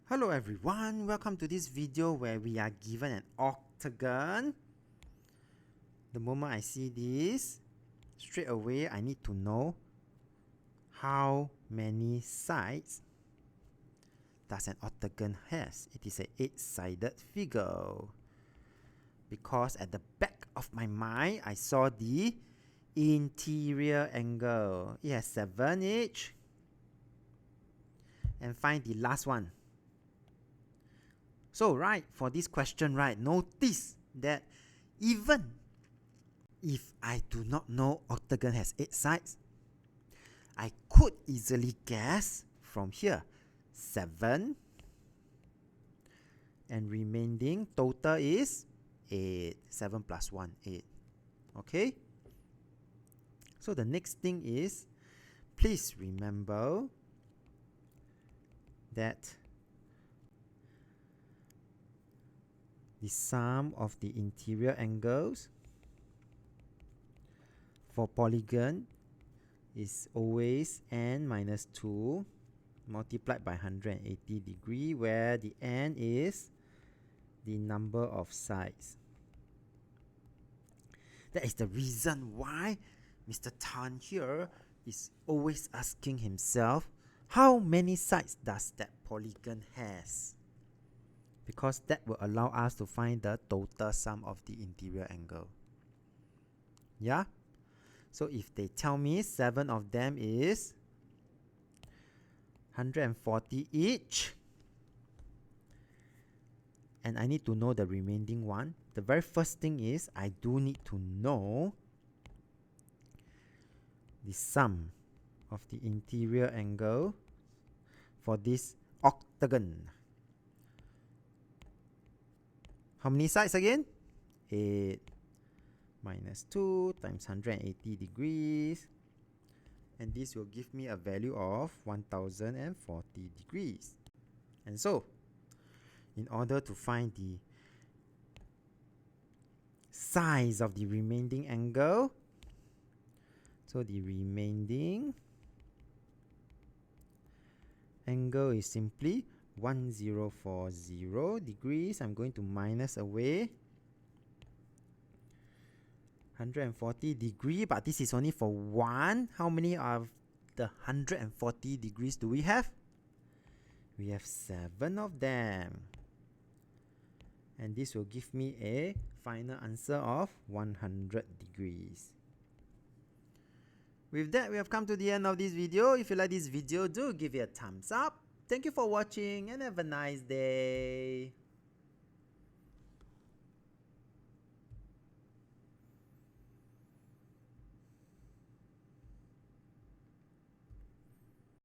Hello everyone, welcome to this video where we are given an octagon. The moment I see this, straight away I need to know how many sides does an octagon has. It is an 8-sided figure. Because at the back of my mind, I saw the interior angle. It has 7 each. And find the last one. So, for this question, notice that even if I do not know octagon has 8 sides, I could easily guess from here 7 and remaining total is 8. 7 plus 1, 8. Okay? So the next thing is, please remember that the sum of the interior angles for polygon is always n minus 2 multiplied by 180 degree, where the n is the number of sides. That is the reason why Mr. Tan here is always asking himself, how many sides does that polygon has? Because that will allow us to find the total sum of the interior angle. Yeah? So if they tell me 7 of them is 140 each, and I need to know the remaining one, the very first thing is I do need to know the sum of the interior angle for this octagon. How many sides again? 8 minus 2 times 180 degrees. And this will give me a value of 1040 degrees. And so, in order to find the size of the remaining angle, so the remaining angle is simply 1040 degrees. I'm going to minus away 140 degree, but this is only for one. How many of the 140 degrees do we have? We have 7 of them. And this will give me a final answer of 100 degrees. With that, we have come to the end of this video. If you like this video, do give it a thumbs up. Thank you for watching and have a nice day.